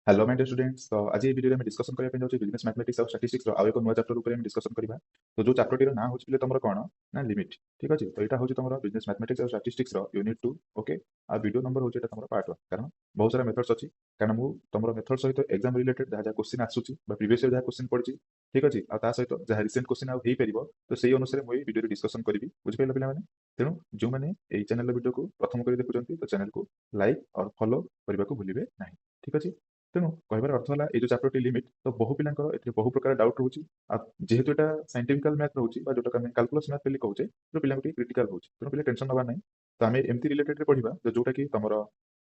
Hello my dear students. तो आज ये वीडियो में डिस्कशन करबा जाउछि बिजनेस मैथमेटिक्स और स्टैटिस्टिक्स रो आउ एक नया चैप्टर ऊपर हम डिस्कशन करबा। तो जो चैप्टर टीर ना होछि बिले तमरो कोन ना लिमिट। ठीक अछि, तो एटा होछि तमरो बिजनेस मैथमेटिक्स और स्टैटिस्टिक्स रो यूनिट 2। ओके, आ वीडियो नंबर होछि एटा तमरो पार्ट 1 कारण बहुत सारा मेथड्स अछि। कारण मु तमरो मेथड सहित एग्जाम रिलेटेड जहा जहा क्वेश्चन आसुछि बा प्रीवियस जहा क्वेश्चन पड़छि। ठीक अछि, आ ता सहित जहा रिसेंट क्वेश्चन आ हेई परिबो तो सेही अनुसार मु ए वीडियो रे डिस्कशन करबी। बुझि पाइलो पिला माने। तेनु जो माने एई चैनल वीडियो को प्रथम करी देखुचंती तो चैनल को लाइक और फॉलो करबा को भूलिबे नाही। ठीक अछि, तेणु कहबार अर्थ है ये जो चैप्टर लिमिट तो बहु पिलांकर एथिरे बहु प्रकार डाउट रोचे। आ जेहेतु एटा साइंटिफिकल मैथ रोचे बा जोटा आम कैलकुलस मैथ बोली कहूचे तो पिला क्रिटिकल होचे, तेणु पिला टेंशन नवा नहीं। तो आम एमती रिलेटेड रे पढ़िबा जोटा कि तुमर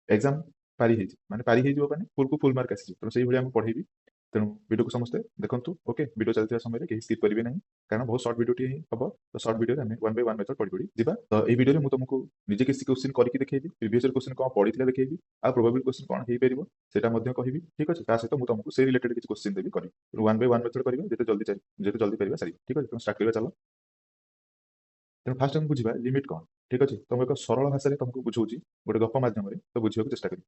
एग्जाम पारी हेजी माने पारी हेजी माने फुल को फुल मार्क आसी, तो सेही भली हम पढ़ेबी। तेणु वीडियो को समस्ते देखंतु। ओके, वीडियो चलते समय कहीं स्किप करेंगे नहीं कारण बहुत शॉर्ट वीडियो ही हम। तो शॉर्ट वीडियो में वन बाय वन मेथड पढ़ी पढ़ी जीवा। तो ये वीडियो में तुमको निजे किसी क्वेश्चन करके देखेबी, प्रीवियस क्वेश्चन कौन पढ़ी देखेबी, आ प्रोबेबल क्वेश्चन कौन हो पारिबो सेटा मध्य कहबी। ठीक अछि, ता सहित मु तुमको से रिलेटेड किसी क्वेश्चन देबी करी वन बाय वन मेथड करिवे जेते जल्दी परिबा सारी। ठीक अछि, तुम स्टार्ट करिवा चलो। तेणु फास्ट हम बुझिबा लिमिट कौन। ठीक अछि, तुम एक सरल भाषा रे तुमको बुझौची गोटे गप माध्यम रे तो बुझिବାକୁ चेष्टा करी।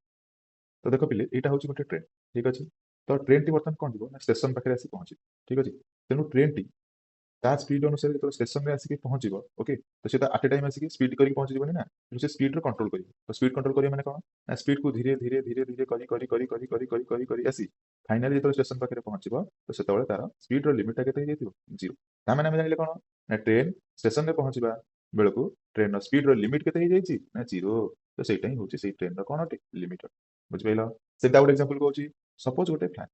तो देख पिले एटा होची गोटे ट्रेन। ठीक अछि, तो ट्रेन टी बर्तमान कौन जीवो ना स्टेशन पाखे आसी पहुंची। ठीक अछि, तेणु ट्रेन टी ता स्पीड अनुसार जो स्टेशन में आसिक पहुंचो। ओके, तो से एट ए टाइम आसिक स्पीड करके पहुंची जीवनी ना, तो स्पीड कंट्रोल कर। तो स्पीड कंट्रोल करिया माने कौन ना स्पीड को धीरे धीरे धीरे धीरे करी करी करी करी करी करी करी करी आसी फाइनली जो स्टेशन पाखे पहुंचो तो से तार स्पीड रिमिट केते हो जीरो। ता माने हम जानिले कौन ना ट्रेन स्टेशन में पहुंचवा बेलू ट्रेन स्पीड लिमिट केते ना जीरो। तो सेटा ही होची से ट्रेन कौन अटे लिमिट। बुझ पाइल। सेटा गोटे एग्जांपल कहूची, सपोज गोटे फैन।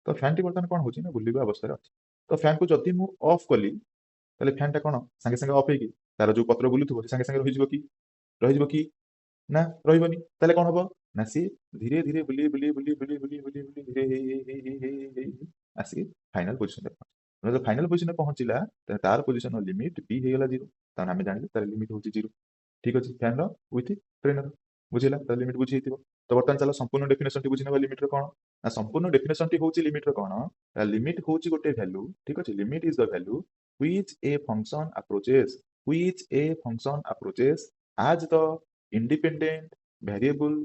तो फैन टी बर्तमान कौन होची ना बुलिबा अवस्था अच्छी। तो फैन को जदि मु ऑफ कली ताले फैन टा कौन संगे संगे ऑफ होगी तार जो पत्र बुलुथुबो संगे संगे रहिଯିबो कि ना रहिबनी। ताले कौन हबो ना सी धीरे धीरे बुली बुली बुली बुली बुली बुली बुली धीरे हे आसी फाइनल पोजीशन पे पहुंच। जब फाइनल पोजीशन पे पहुंचला तार पोजीशन लिमिट बी हे गला जीरो। तार हमें जानिले तार लिमिट होची जीरो। ठीक अछि, फैन रो विथ ट्रेनर बुझिला तार लिमिट बुझी हिथिबो। तो बर्तमान चला संपूर्ण डेफिनेशन टी बुझिनबा लिमिट रो कौन ना संपूर्ण डेफिनेशन टी होची लिमिट रो कौन लिमिट होची गोटे वैल्यू। ठीक अछि, limit is the value which a function approaches which a function approaches as the independent variable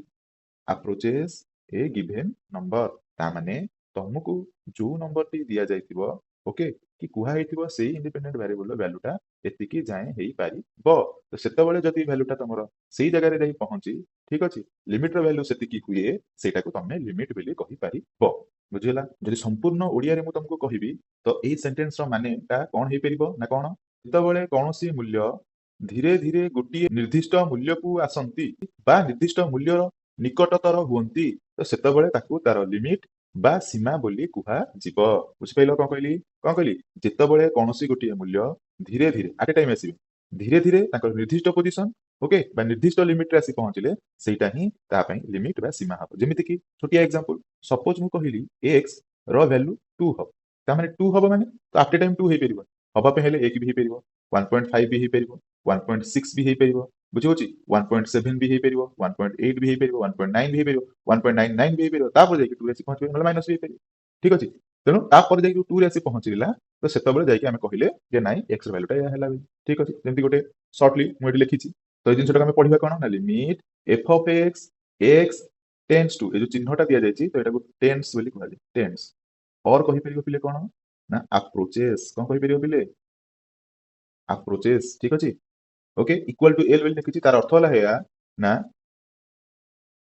approaches a given number। ता माने तुमको जो नंबर टी दिया जाइतिबो ओके कि कुहा हेतिबो सेही इंडिपेंडेंट वेरिएबल रो वैल्यूटा एतिकी जाए हेई पारिबो। तो सेतबेले जदी वैल्यूटा तमरो सेही जगह रे जाई पहुंची। ठीक अछि, लिमिट रो वैल्यू सेतिकी हुए सेटा को तमे लिमिट बेली कहि पारिबो। बुझिला। जदि संपूर्ण ओडिया रे मु तुमको कहिबी तो एई सेंटेंस रो माने ता कोन हेई परिबो ना कोन सेतबेले कोनोसी मूल्य धीरे धीरे गोटिए निर्दिष्ट मूल्य को आसंती बा निर्दिष्ट मूल्य निकटतर हुअंती तो सेतबेले ताकू तार लिमिट बा सीमा बोली कुहा जीव। बुझिपाइल कौन कहली जेतबेले कोनोसी गोटिए मूल्य धीरे धीरे एट ए टाइम आसीबे धीरे धीरे ताकर निर्दिष्ट पोजीशन ओके बा निर्दिष्ट लिमिट रे आसी पहुंचले सेटा ही ता पई लिमिट बा सीमा हबो। जेमिति कि छोटिया एग्जांपल सपोज मु कहली x रो वैल्यू 2 हबो ता माने 2 हबो माने तो एट ए टाइम 2 हेई परिबो हबा पे हेले 1 भी हेई परिबो 1.5 भी हेई परिबो 1.6 भी हेई परिबो बुझी होची 1.7 भी हेई परिबो 1.8 भी हेई परिबो 1.9 भी हेई परिबो 1.99 भी हेई परिबो तापर जाई 2 रे पहुंच परिबो माइनस भी हेई परिबो। ठीक अछि, तेनु तापर जाई 2 रे पहुंचलिला तो सेतबेले जाई कि हम कहिले जे नाइ x वैल्यूटा या हैला। ठीक अछि, जेमति गोटे शॉर्टली मु एठी लिखिछि। तो ए जिनसटा हम पढिबा कोन ना limit f of x tends to A जो चिन्हटा दिया जायछि तो एटा को टेंड्स बोली कहले टेंड्स और कहि परिबो पिले कोन ना अप्रोचेस कोन कहि परिबो पिले अप्रोचेस। ठीक अछि, ओके इक्वल टू एल बोली लिखिछि तार अर्थ होला हेया ना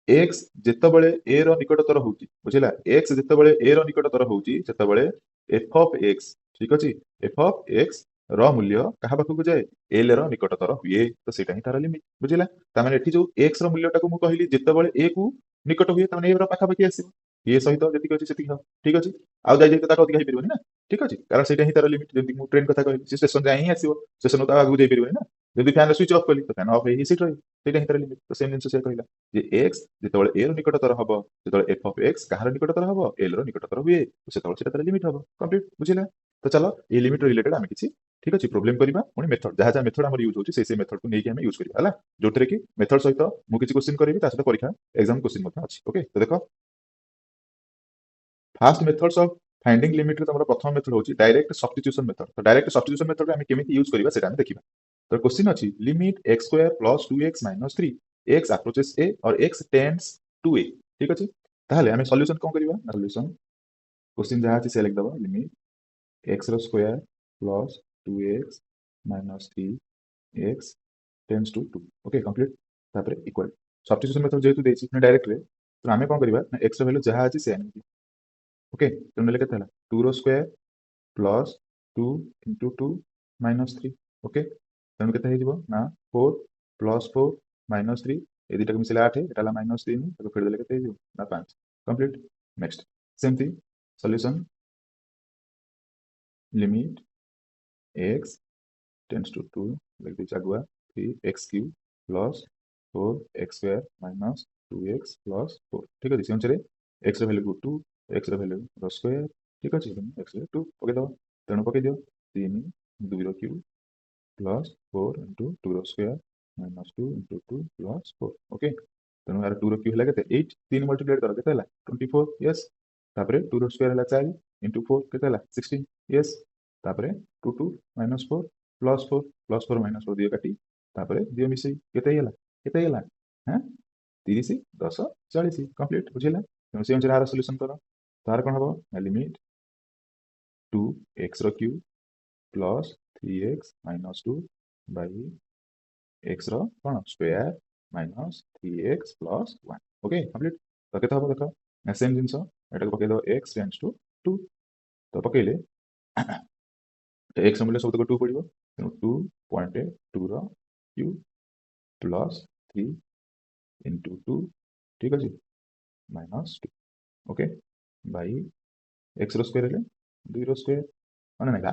x जेतबेले a रो निकटतर होउची बुझिला x जेतबेले a रो निकटतर होउची सेतबेले f of x ठीक अछि f of x रो मूल्य कहा पाखु जाए l रो निकटतर हुए तो सेटा ही तार लिमिट बुझिला। ता माने एठी जो x रो मूल्यटा को मु कहली जेतबेले a को निकट हुए ता माने a रो पाखा पाखी आसीबो ये सहित जति कहछि सेति हो। ठीक अछि, आउ जाई जाई ताको अधिक हेई परिबोनी ना। ठीक अछि, कारण सेटा ही तार लिमिट जेमति मु ट्रेन कथा कहली से स्टेशन जाई ही आसीबो स्टेशन तो आगु जाई परिबोनी ना। जदि फैन स्विच ऑफ कली तो फैन ऑफ हेई सीट रही सेटा ही तार लिमिट। तो सेम जिंस से कहला जे x जेतबेले a रो निकटतर हबो जेतबेले f of x कहार निकटतर हबो l रो निकटतर हुए तो सेतबेले सेटा तार लिमिट हबो कंप्लीट बुझिला। तो चलो ये लिमिट रिलेटेड आमे किछि ठीक अछि प्रॉब्लम करबा पुनी मेथड जहा जहा मेथड हमर यूज होछि से मेथड को नेकी हमें यूज करबा हला जोतरे कि मेथड सहित मु किछि क्वेश्चन करबी ता सहित परीक्षा एग्जाम क्वेश्चन मत अछि। ओके, तो देखो fast methods of finding limit रे हमर प्रथम मेथड होछि डायरेक्ट सब्स्टिट्यूशन मेथड। तो डायरेक्ट सब्स्टिट्यूशन मेथड हमें केमिति यूज करबा सेटा हम देखिबा। तो क्वेश्चन अछि limit x square plus 2x minus 3 x approaches a और x टेंड्स टू a। ठीक अछि, ताहले आमे सॉल्यूशन कोन करिवा सॉल्यूशन क्वेश्चन जहाँ अछि से लिख दबा लिमिट x रो square plus 2x minus 3x tends to 2 okay complete तापर इक्वल सब्स्टिट्यूशन मेथड जेतु देछि ने डायरेक्ट रे तो आमे कोन करिवा x रो वैल्यू जहाँ अछि से आनि ओके तो नेले केते हला 2 रो square plus 2 into 2 minus 3 okay तेणु केते हे जिवो ना 4 plus 4 minus 3 ए दिटा मिसिले 8 एटा ला minus 3 ताको फेर देले केते हे जिवो ना 5 complete next same thing solution limit x tends to 2 like this agua 3x cube plus 4x square minus 2x plus 4 ठीक है से अनुसार x ର value को 2 x ର value ର square ठीक ଅଛି x ର 2 पके दो तेणु पके दियो 3 2 ର cube plus 4 into 2 ର square minus 2 into 2 plus 4 okay तेणु यार 2 ର cube ହେଲା କେତେ 8 3 मल्टीप्लाई करो केते ହେଲା 24 यस ताପରେ 2 ର square ହେଲା 4 into 4 केते ହେଲା 16 यस ताପରେ 2 2 minus 4 plus 4 minus 4 दियो काटी ताପରେ दियो मिसई केते हैला हैं 30 10 40 कंप्लीट बुझिला तेणु से अनुसार आर सॉल्यूशन करो तार कोन हबो लिमिट 2x रो cube plus 3x minus 2 by x रो कोन square minus 3x plus 1 okay complete तो केते हबो देखो सेम जिंसो एटा को पके दो x tends to 2 तो पकेले x ର मूल्य सब तक 2 पड़िबो तेणु 2.2 ର क्यूब प्लस 3 into 2 ठीक अछि माइनस 2 ओके बाई x रो स्क्वायर हेले 2 रो स्क्वायर माने नाला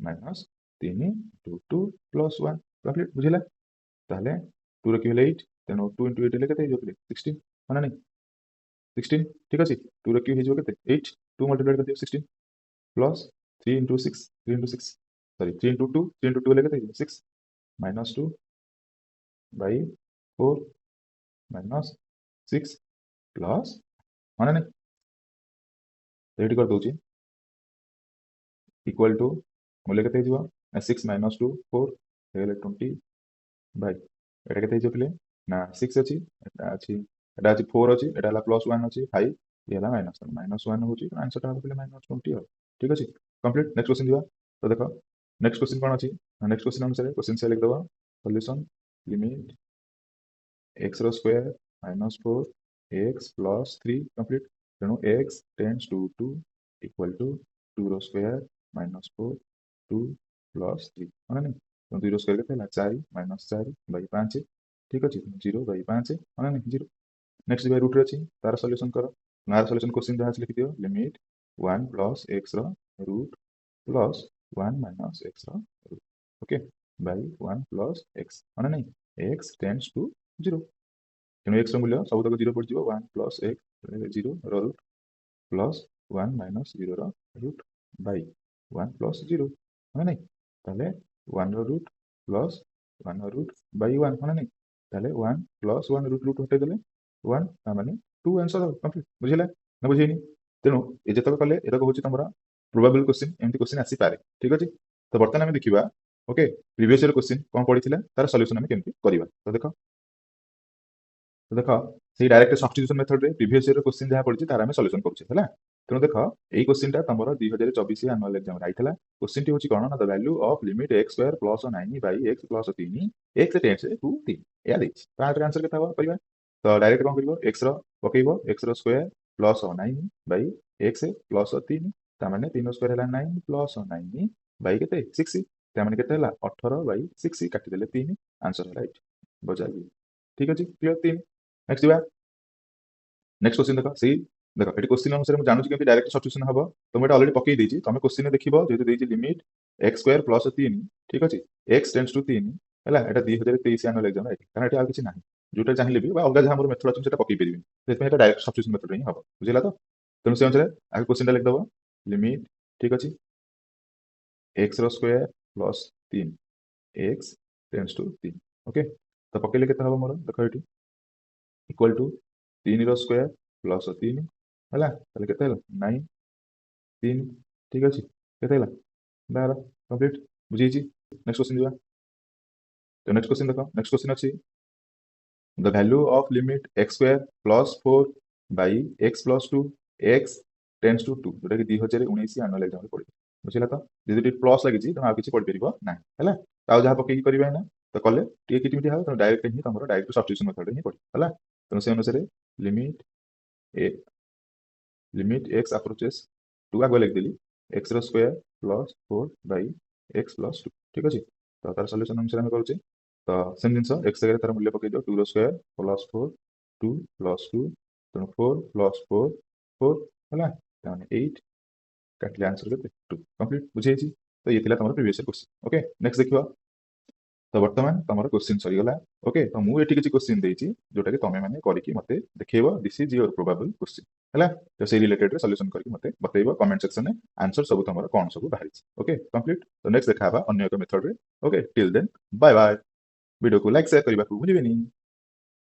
माइनस 3 into 2 plus 1 कंप्लीट बुझिला ताले 2 रो क्यूब हेले 8 तेणु 2 into 8 हेले केते हिजो 16 माने नै 16 ठीक अछि 2 रो क्यूब हिजो केते 8 2 मल्टीप्लाई कर दियो 16 plus 3 into 6 3 into 6 sorry 3 into 2 3 into 2 हेले केते 6 minus 2 by 4 minus 6 plus माने नै तो एटी कर दोची इक्वल टू मूल्य केते हिजो 6 minus 2 4 हेले 20 बाय एटा केते हिजो प्ले ना 6 अछि एटा अछि 4 अछि एटा हला प्लस 1 अछि 5 ये हला माइनस 1 होची आंसर टा प्ले माइनस 20 हो ठीक अछि कंप्लीट नेक्स्ट क्वेश्चन दिवा तो देखो नेक्स्ट क्वेश्चन कोन अछि नेक्स्ट क्वेश्चन अनुसार क्वेश्चन से लिख दबा सॉल्यूशन लिमिट x रो square minus 4 x plus 3 complete तेणु x tends to 2 equal to 2 रो स्क्वायर minus 4 2 plus 3 माने नै तो 2 रो स्क्वायर केते ହେଲା 4 minus 4 by 5 ठीक अछि 0 by 5 माने नै 0 नेक्स्ट बाय रूट रे अछि तार सॉल्यूशन करो तार सॉल्यूशन क्वेश्चन जहाँ लिख दियो लिमिट 1 plus x रो रूट plus 1 minus x रो root okay by 1 plus x माने नै x tends to 0 तेणु x ର मूल्य सब तक 0 पड़ जिवो 1 plus x 0 रो रूट प्लस 1 minus 0 रो रूट बाय 1 plus 0 माने नै ताले 1 रो रूट प्लस 1 रो रूट बाय 1 माने नै ताले 1 plus 1 रूट हटे देले 1 ता माने 2 आंसर कंप्लीट बुझिला ना बुझेनी तेणु ए जतक कले एतक होची तमरा प्रोबेबल क्वेश्चन एमती क्वेश्चन आसी पारे ठीक अछि तो बर्तमान हम देखिबा ओके प्रीवियस ईयर क्वेश्चन कोन पडिथिला तार सॉल्यूशन हम केमती करिवा तो देखो तो देख से डायरेक्ट सब्स्टिट्यूशन मेथड रे प्रीवियस ईयर क्वेश्चन जहाँ पड़ी तार आम सॉल्यूशन करूचे है तेणु देख यही क्वेश्चन टा तुम 2024 एनुअल एग्जाम आइला क्वेश्चन टी होची कोन ना the value of limit x square plus 9 by x plus 3 x tends to 3 या देछि तो आंसर केता हो परिबा तो डायरेक्ट कोन करबो x रो पकेबो x रो square plus 9 by x plus 3 ता माने 3 स्क्वायर हला 9 प्लस 9 बाय केते 6 ता माने केते हला 18 बाय 6 काटी देले 3 आंसर राइट बजाई ठीक अछि क्लियर 3 नेक्स्ट दिबा नेक्स्ट क्वेश्चन देखो एटी क्वेश्चन अनुसार मैं जानूँ कि डायरेक्ट सब्स्टिट्यूशन हम तो मुझे ऑलरेडी पकई देछि तुम क्वेश्चन देखिब जेतु देछि लिमिट x स्क्वायर प्लस 3 ठीक अछि x टेंड्स टू 3 हैला एटा 2023 एनुअल एग्जाम राइट कारण एटा आ किछि नाही जोटा चाहिए भी अलग जहाँ मोर मेथड अछि सेटा पकई परिबिन सेटा एटा डायरेक्ट सब्स्टिट्यूशन मेथड ही हम बुझिला तो तेणु से अनुसार आगे क्वेश्चन लिख दबो लिमिट ठीक अछि x रो square plus 3 x tends to 3 okay तो पकेले केते हबो मोर देखो एटी इक्वल टू 3 रो स्क्वायर प्लस 3 हैला ताले केते हला 9 3 ठीक अछि केते हला 12 कंप्लीट बुझी छी नेक्स्ट क्वेश्चन दिबा तो नेक्स्ट क्वेश्चन देखो नेक्स्ट क्वेश्चन अछि the value of limit x square plus 4 by x plus two x tends to two जोटा कि 2019 आनुअल एग्जाम रे पड़े बुझिला तो যদি ପ୍ଲସ୍ ଲାଗିଛି ତମେ ଆଉ କିଛି ପଢିପାରିବ ନାହିଁ ହେଲା ତ ଆଉ ଯାହା ପକେଇକି କରିବେ ନା ତ କଲେ ଟିକେ କିଟିମିଟି ହେବ ତମେ ଡାଇରେକ୍ଟ ହିଁ ତମର ଡାଇରେକ୍ଟ ସବଷ୍ଟିଟ୍ୟୁସନ ମେଥଡ ହିଁ ପଡିବ ହେଲା ତେଣୁ ସେ ଅନୁସାରେ ଲିମିଟ ଏ लिमिट एक्स अप्रोचेस टू आगे लिखदेली X square plus 4 by x plus 2 ठीक अच्छे तो तार सल्यूशन अनुसार आम करुचे तो सेम जिन एक्स जगह तार मूल्य पकईद 2 स्क्वायर प्लस 4 2 प्लस 2 तेणु 4 प्लस 4 4 है 8 काटिले आंसर के 2 कंप्लीट बुझे तो ये तुम प्रीवियस क्वेश्चन ओके नेक्स्ट देखिए तो बर्तमान तुम क्वेश्चन सरीगला ओके तो मुझे किसी क्वेश्चन देती जोटा कि तुम मैंने करके मत देखेब this is your probable question है तो से रिलेटेड सॉल्यूशन करके मत बतेब कमेंट सेक्शन में आंसर सब तुम कौन सब बाहरी ओके कंप्लीट तो नेक्स्ट देखा अन्य एक मेथड रे okay till then bye bye video को लाइक शेयर करने को भूलिए नहीं।